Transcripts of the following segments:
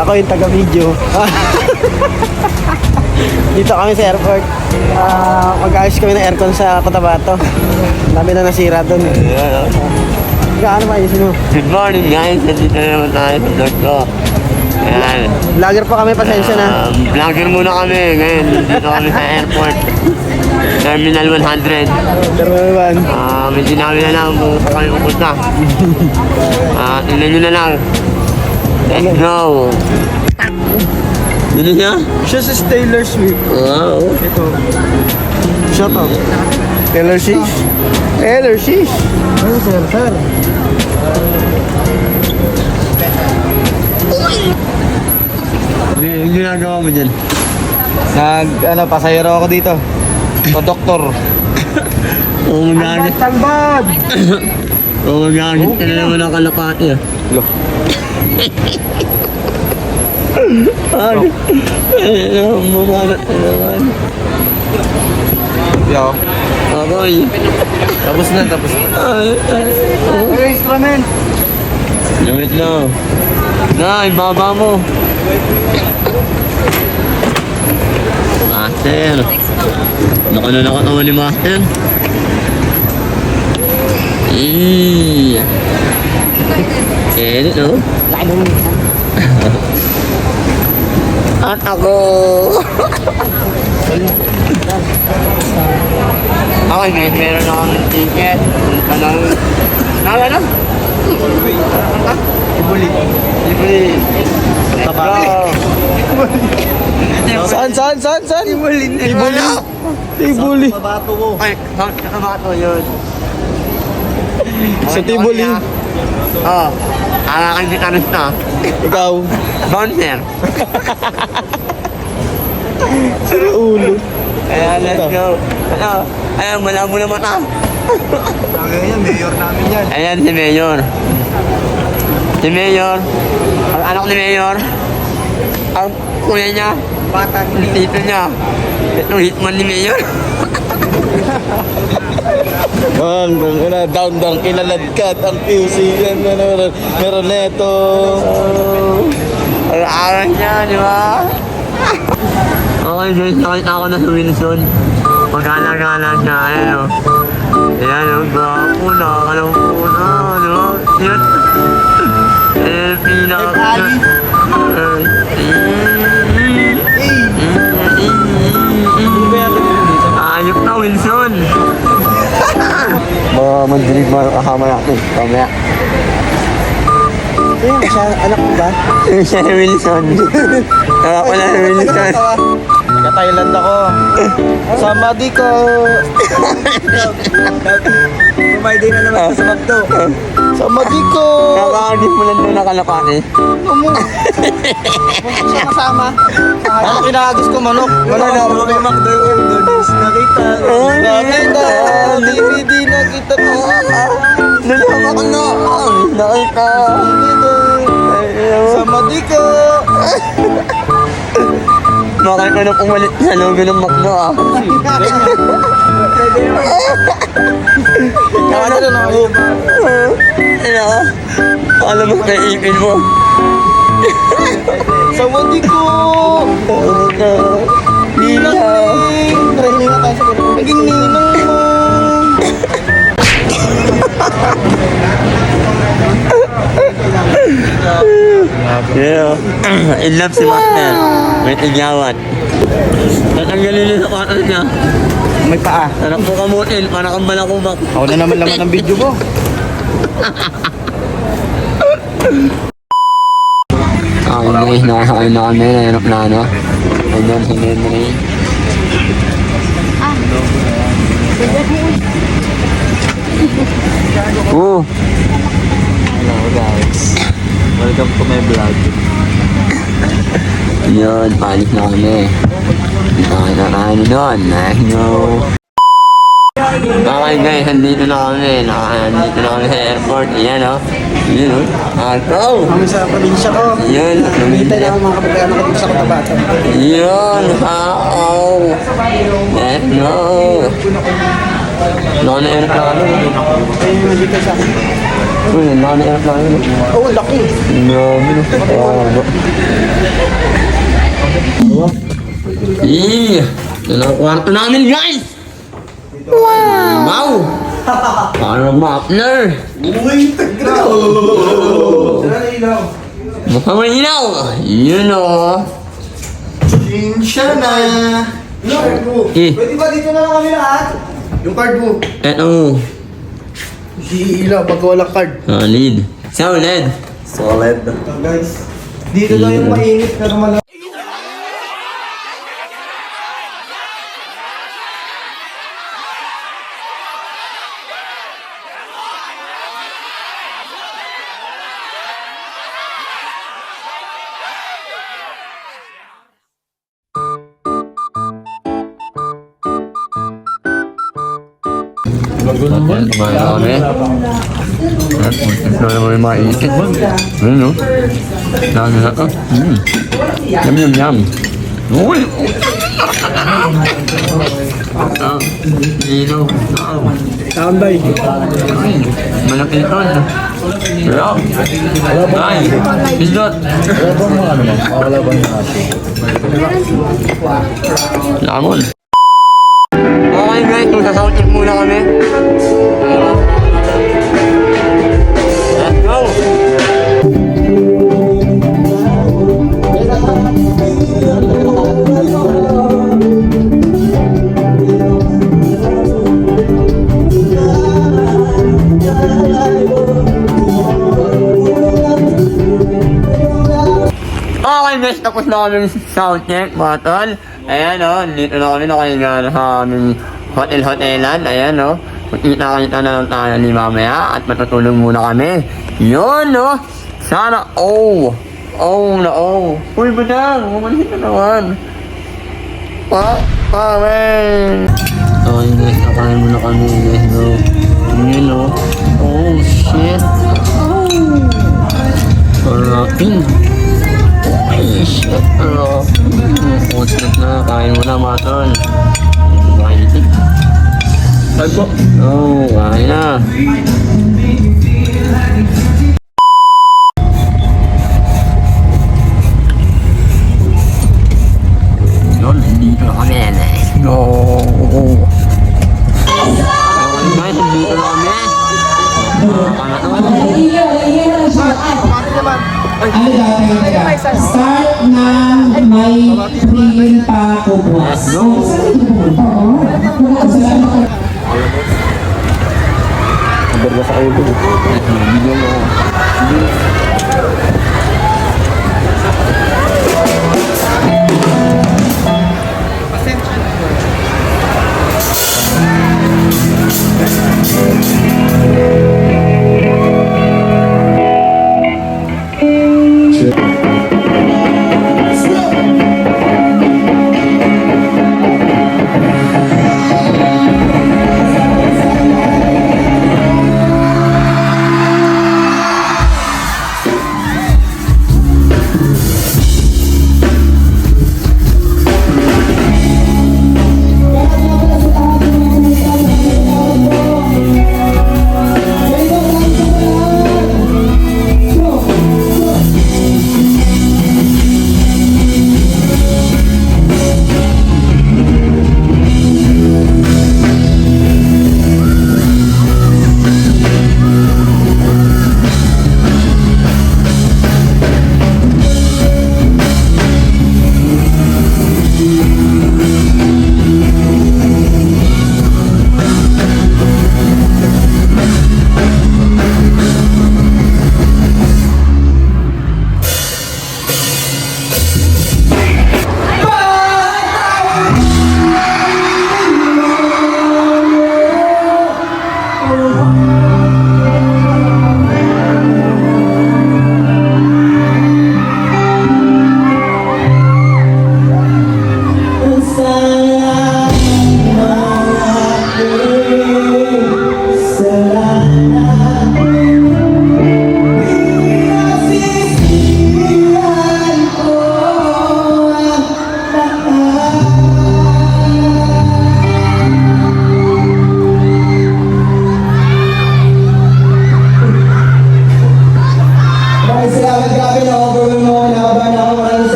Ako yung taga-video. Dito kami sa airport. Mag-ayos kami ng aircon sa Cotabato. Dami na nasira doon. Gaano maayusin mo? Good morning guys, nandito naman tayo sa vlog ko. Ayan. Vlogger pa kami, pasensya na. Vlogger muna kami ngayon. Dito kami sa airport. Terminal 100. Pero naman. Medyo namin na lang kung saan kami pupunta. Tingnan nyo na lang. Let's go! Dito siya? Siya si Taylor Swift. Wow! Ito. Siya to. Taylor Swift. Taylor Swift. Ano sir? Yung ginagawa mo dyan? Pasahero ako dito. O doktor. Oo, magagamit. Talbad! Oo, magagamit ka na naman ang kalapati. Look. Bumanat na naman. Yo. Akoy. Tapos na. Hey, instrument. Gamit na. Na, ibaba mo. Master. Nakatawa ni Master. Edit, no? At ako. Okay guys, meron na kami ticket. Ano? Ibuli. Let's go. Saan? Tibuli. Kabato mo. Ay, kabato yun. Sa Tibuli. Oo. Akin gitaris na. Ikaw. Bouncer. Sino ulo? Kaya let's go. Ayan, malabo na mata. Yan, mayor namin yan. Ayan si Mayor. Si Mayor. Ang anak ni Mayor. Ang kuya niya. Bata Ang tito niya. Itong hitman ni Mayor. Down, kinaladkat ang QC yan. Meron neto. Ang aral niya, di ba? Okay guys, nakita ako na sa Wilson. Magkala-gala siya, ayan o. Ayan o, gwapo na, kalampo na, di ba? Yun. Eh, pinaka-cute. Ayok na, Wilson. Mandilig mo kasama natin. Kamaya. Siya, anak mo ba? Siya si Wilson. Anak ko na si Wilson. Taga-Thailand ako. Somebody ko. Kumain din na naman sa Magdo. Somebody ko. Nakakagis mo lang doon na kalapati. Siya kasama. Ano kinakagis ko, manok? Wala na. May Magdo yung nakita. Nakita. DVD nakita ko. Nalamak na. Nakita. Somebody ko. Makay ka na pumalit sa loob ng Magdo ah. Ano na ako? Ano? Alam mo kay ipin mo. Somebody ko. Ninang. Training na tayo sa ganun. Naging ninang mo. Yeah. In love si Master. May tigyawan. Tatanggalin niya sa patas niya. May paa. Sarap po kamutin. Para kang balakubak. Ako na naman laman ng video mo. Guys, nakasakay na kami na aeroplano. Ayan si Henry. Oh, Hello guys. Welcome to my vlog. yun, palis na kami. Nakakaano nun, no. Okay guys, nandito na kami. Nandito na kami sa airport. Ayan o. Yun o. Arto! Kami sa probinsya ko. Yun. Nakita na ang mga kapagano ko dito sa Cotabato. Yun. How? Let's go. Naka-aeroplano. Ayun, dito sa akin. Uy, naka-aeroplano. Oh, laki. Grabe no. Ito na ang kwarto namin guys! Wow! Parang mapner! Mukhang malinaw! Yun o! Siya na! Eh, Pwede ba dito na lang kami lahat? Yung card mo. eto. Si Ila, pag walang card. Solid. Solid. Solid. Guys, dito daw yung mainit pero malamig. Kumain na kami. At ito naman yung maiit. Ano no? Dami na to. Yum yum yum. Uy! Dino. Tambay. Malaki ito. Sarap. Ay! Isdot! Lamon. Okay guys, magsa-sound check muna kami. Let's go! Okay guys, tapos na kami sound check, mga tol. Ayan o, dito na kami nakahinga sa aming hotel-hotelan. Ayan o, kita-kita na lang tayo ni mamaya at matutulog muna kami. Yun o, sana oh na oh. Uy, badang, umanhin na naman. Amen. Okay guys, nakain muna kami guys no. Yun o, oh shit. Parating. Ay, shit, pero putot na, kain mo na mga tol. Mahilig. Kain po. Oo, kain na. Yun, dito na kami. Let's go. Okay guys, dito na kami. Start na may pringin pa ako buwas. Berga sa kayo po. Video mo.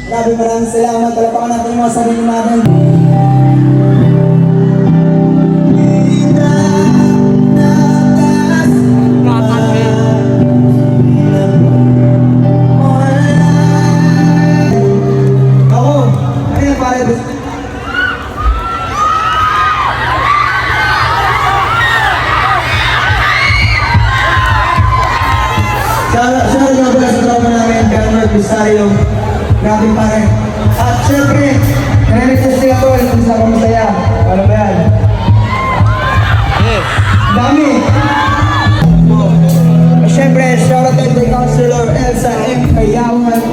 Grabe, maraming salamat. Palapakan natin yung mga sarili natin. Ako, ano yung pare? Siya nga pala sa tropa namin, Governor Pistario. Grabe pare. At syempre, nare-request nila to, hindi sila masaya. Ano ba yan? Dami! At syempre, shoutout kay Councilor Elsa M. Kayawan.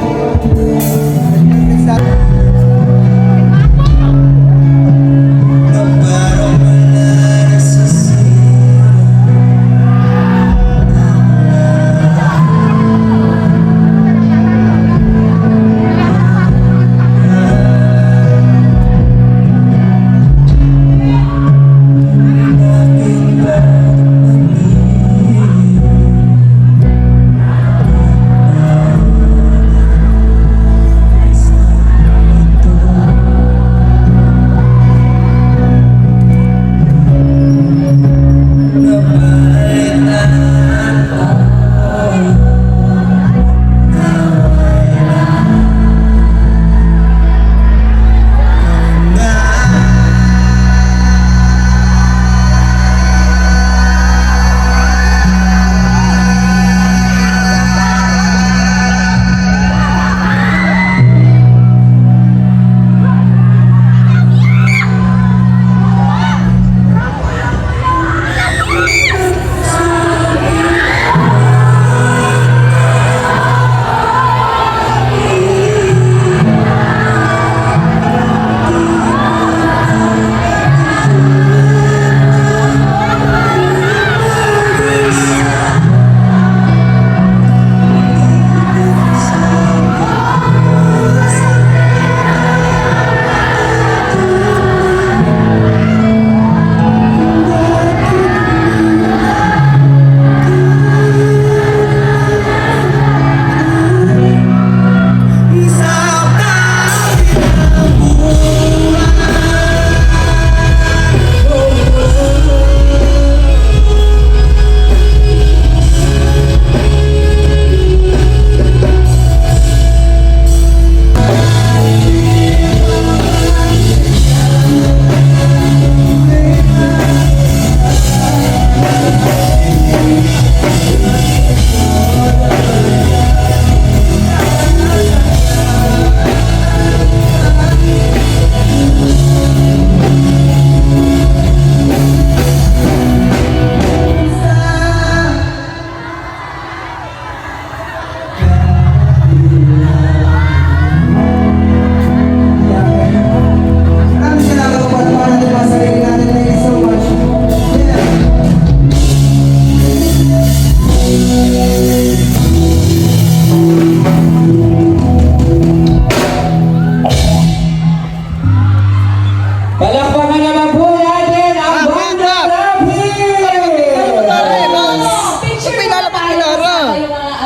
Palakpakan naman po natin ang Banda Traffic!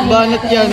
Banat yan.